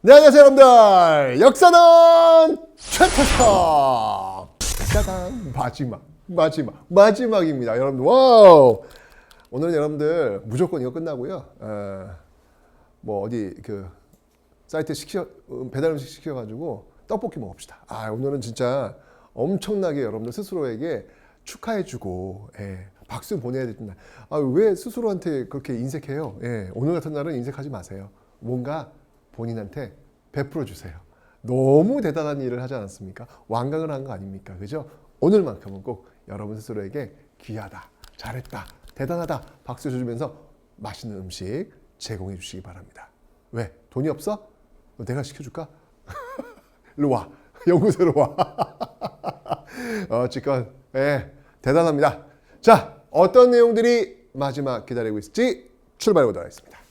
네, 안녕하세요 여러분들. 역사는 최태성. 짜잔, 마지막입니다 여러분들. 와우. 오늘은 여러분들 무조건 이거 끝나고요, 뭐 어디 그 사이트 배달 음식 시켜가지고 떡볶이 먹읍시다. 오늘은 진짜 엄청나게 여러분들 스스로에게 축하해주고, 박수 보내야 될 날. 왜 스스로한테 그렇게 인색해요? 오늘 같은 날은 인색하지 마세요. 뭔가 본인한테 베풀어 주세요. 너무 대단한 일을 하지 않았습니까? 완강을 한 거 아닙니까? 그죠? 오늘만큼은 꼭 여러분 스스로에게 귀하다, 잘했다, 대단하다 박수 주면서 맛있는 음식 제공해 주시기 바랍니다. 왜? 돈이 없어? 내가 시켜줄까? 일로 와. 연구소로 와. 어쨌건 대단합니다. 자, 어떤 내용들이 마지막 기다리고 있을지 출발해 보도록 하겠습니다.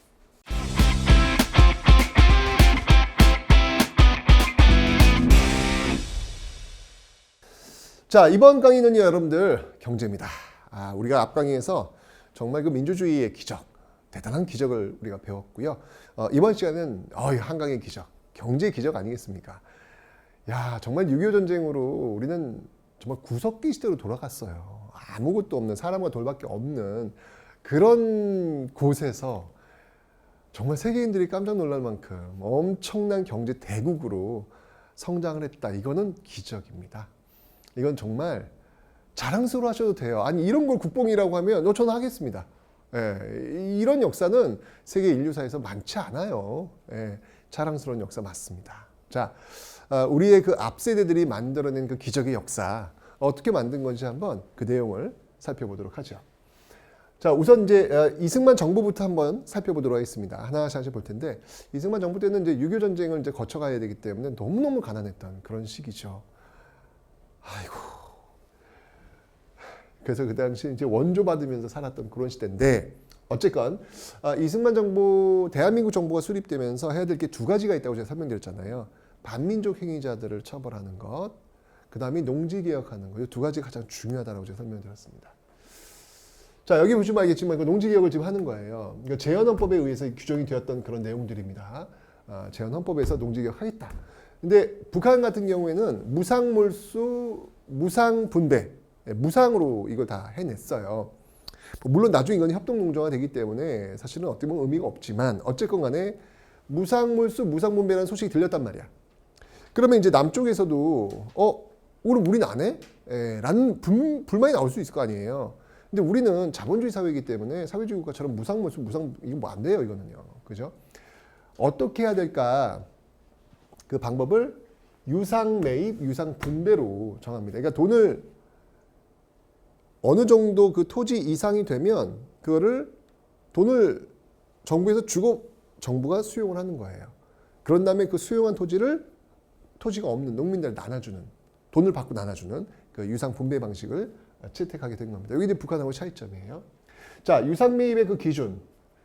자, 이번 강의는요 여러분들 경제입니다. 우리가 앞 강의에서 정말 그 민주주의의 기적, 대단한 기적을 우리가 배웠고요. 이번 시간은 한강의 기적, 경제의 기적 아니겠습니까? 야, 정말 6.25 전쟁으로 우리는 정말 구석기 시대로 돌아갔어요. 아무것도 없는, 사람과 돌밖에 없는 그런 곳에서 정말 세계인들이 깜짝 놀랄 만큼 엄청난 경제 대국으로 성장을 했다. 이거는 기적입니다. 이건 정말 자랑스러워 하셔도 돼요. 아니, 이런 걸 국뽕이라고 하면 저는 하겠습니다. 이런 역사는 세계 인류사에서 많지 않아요. 자랑스러운 역사 맞습니다. 자, 우리의 그 앞세대들이 만들어낸 그 기적의 역사, 어떻게 만든 건지 한번 그 내용을 살펴보도록 하죠. 자, 우선 이제 이승만 정부부터 한번 살펴보도록 하겠습니다. 하나씩 볼 텐데, 이승만 정부 때는 이제 6.25 전쟁을 이제 거쳐가야 되기 때문에 너무너무 가난했던 그런 시기죠. 아이고. 그래서 그 당시 이제 원조 받으면서 살았던 그런 시대인데, 어쨌건 이승만 정부, 대한민국 정부가 수립되면서 해야 될 게 두 가지가 있다고 제가 설명드렸잖아요. 반민족 행위자들을 처벌하는 것, 그 다음에 농지개혁하는 것. 이 두 가지가 가장 중요하다고 제가 설명드렸습니다. 자, 여기 보시면 알겠지만 그 농지개혁을 지금 하는 거예요. 그러니까 재헌헌법에 의해서 규정이 되었던 그런 내용들입니다. 재헌헌법에서 농지개혁 하겠다. 근데 북한 같은 경우에는 무상몰수, 무상분배, 무상으로 이걸 다 해냈어요. 물론 나중에 이건 협동농정화 되기 때문에 사실은 어떻게 보면 의미가 없지만, 어쨌건 간에 무상몰수, 무상분배라는 소식이 들렸단 말이야. 그러면 이제 남쪽에서도 그럼 우리는 안 해? 라는 불만이 나올 수 있을 거 아니에요. 근데 우리는 자본주의 사회이기 때문에 사회주의 국가처럼 무상몰수, 이거 뭐 안 돼요, 이거는요. 그죠? 어떻게 해야 될까? 그 방법을 유상매입, 유상분배로 정합니다. 그러니까 어느 정도 그 토지 이상이 되면 돈을 정부에서 주고 정부가 수용을 하는 거예요. 그런 다음에 그 수용한 토지가 없는 농민들 나눠주는, 돈을 받고 나눠주는 그 유상분배 방식을 채택하게 된 겁니다. 여기 이제 북한하고 차이점이에요. 자, 유상매입의 그 기준,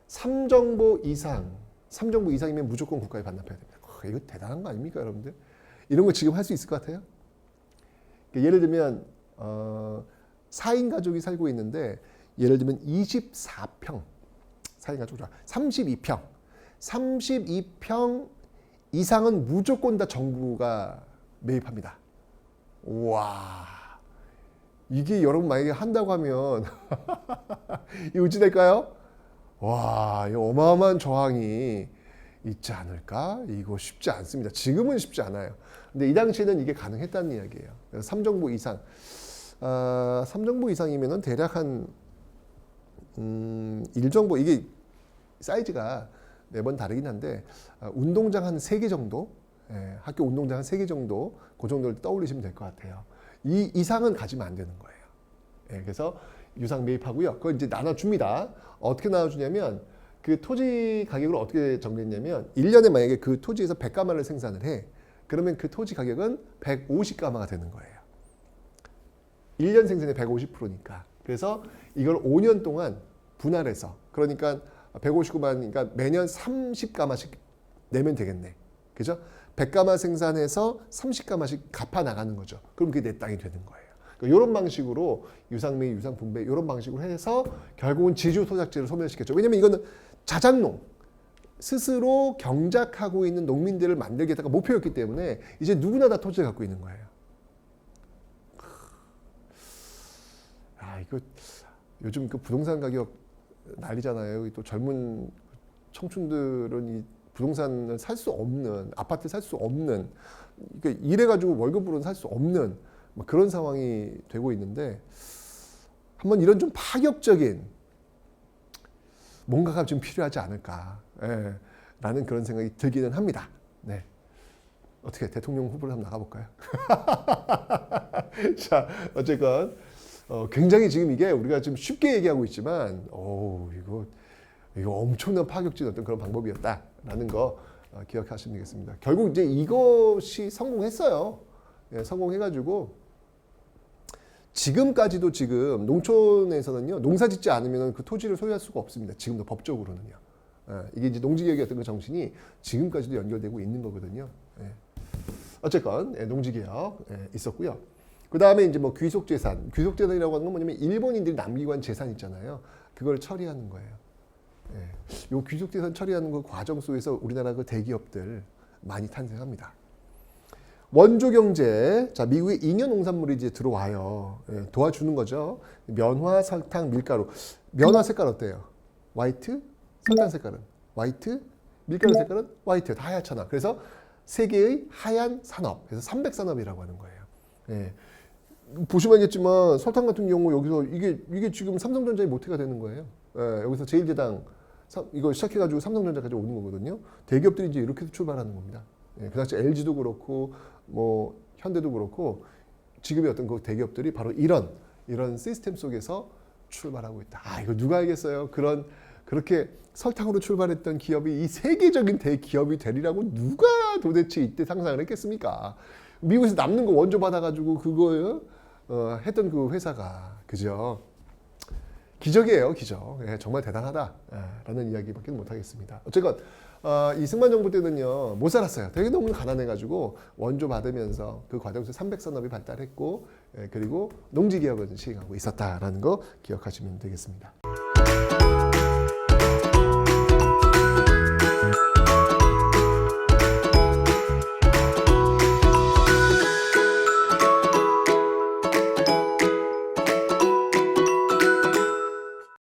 3정보 이상이면 무조건 국가에 반납해야 됩니다. 이거 대단한 거 아닙니까, 여러분들? 이런 거 지금 할 수 있을 것 같아요? 예를 들면 4인 가족이 살고 있는데, 예를 들면 24평, 4인 가족이라 32평 이상은 무조건 다 정부가 매입합니다. 와, 이게 여러분 만약에 한다고 하면 이거 어찌 될까요? 와, 이 어마어마한 저항이 있지 않을까? 이거 쉽지 않습니다. 지금은 쉽지 않아요. 근데 이 당시에는 이게 가능했다는 이야기예요. 3정보 이상. 3정보 이상이면은 대략 한 1정보, 이게 사이즈가 매번 다르긴 한데, 운동장 한 3개 정도, 학교 운동장 한 3개 정도, 그 정도를 떠올리시면 될 것 같아요. 이 이상은 가지면 안 되는 거예요. 그래서 유상 매입하고요. 그걸 이제 나눠줍니다. 어떻게 나눠주냐면, 그 토지 가격을 어떻게 정했냐면, 1년에 만약에 그 토지에서 100가마를 생산을 해. 그러면 그 토지 가격은 150가마가 되는 거예요. 1년 생산의 150%니까. 그래서 이걸 5년 동안 분할해서, 그러니까 159만이니까 매년 30가마씩 내면 되겠네. 그죠? 100가마 생산해서 30가마씩 갚아 나가는 거죠. 그럼 그게 내 땅이 되는 거예요. 이런 방식으로 유상매입, 유상분배 이런 방식으로 해서 결국은 지주토작지를 소멸시켰죠. 왜냐면 이거는 자작농, 스스로 경작하고 있는 농민들을 만들겠다가 목표였기 때문에 이제 누구나 다 토지를 갖고 있는 거예요. 아, 이거 요즘 그 부동산 가격 난리잖아요. 또 젊은 청춘들은 이 부동산을 살 수 없는, 아파트 살 수 없는, 그러니까 일해가지고 월급으로는 살 수 없는 그런 상황이 되고 있는데, 한번 이런 좀 파격적인 뭔가가 좀 필요하지 않을까, 예, 라는 그런 생각이 들기는 합니다. 네. 어떻게 대통령 후보를 한번 나가볼까요? 자, 어쨌건 굉장히 지금 이게 우리가 좀 쉽게 얘기하고 있지만, 이거 엄청난 파격적인 어떤 그런 방법이었다라는 거 기억하시면 되겠습니다. 결국 이제 이것이 성공했어요. 예, 성공해가지고 지금까지도 지금 농촌에서는요, 농사짓지 않으면 그 토지를 소유할 수가 없습니다. 지금도 법적으로는요. 예, 이게 이제 농지개혁이었던 그 정신이 지금까지도 연결되고 있는 거거든요. 예. 어쨌건 농지개혁 있었고요. 그 다음에 이제 뭐 귀속재산, 귀속재산이라고 하는 건 뭐냐면 일본인들이 남기고 한 재산 있잖아요. 그걸 처리하는 거예요. 예. 요 귀속재산 처리하는 그 과정 속에서 우리나라 그 대기업들 많이 탄생합니다. 원조 경제, 자 미국의 잉여 농산물이 이제 들어와요. 예, 도와주는 거죠. 면화, 설탕, 밀가루. 면화 색깔 어때요? 화이트, 설탕 색깔은 화이트, 밀가루 색깔은 화이트, 다 하얗잖아. 그래서 세계의 하얀 산업, 그래서 300산업이라고 하는 거예요. 예. 보시면 알겠지만 설탕 같은 경우 여기서 이게 지금 삼성전자의 모태가 되는 거예요. 예, 여기서 제일제당 이거 시작해가지고 삼성전자까지 오는 거거든요. 대기업들이 이제 이렇게 출발하는 겁니다. 예, 그 당시 LG도 그렇고 뭐 현대도 그렇고 지금의 어떤 그 대기업들이 바로 이런 시스템 속에서 출발하고 있다. 아, 이거 누가 알겠어요? 그렇게 설탕으로 출발했던 기업이 이 세계적인 대기업이 되리라고 누가 도대체 이때 상상을 했겠습니까? 미국에서 남는 거 원조 받아가지고 그거 했던 그 회사가, 그죠? 기적이에요, 기적. 예, 정말 대단하다라는 이야기밖에 못하겠습니다. 어쨌건 이승만 정부 때는요 못 살았어요. 되게 너무 가난해가지고 원조 받으면서 그 과정에서 300산업이 발달했고, 그리고 농지개혁을 시행하고 있었다라는 거 기억하시면 되겠습니다.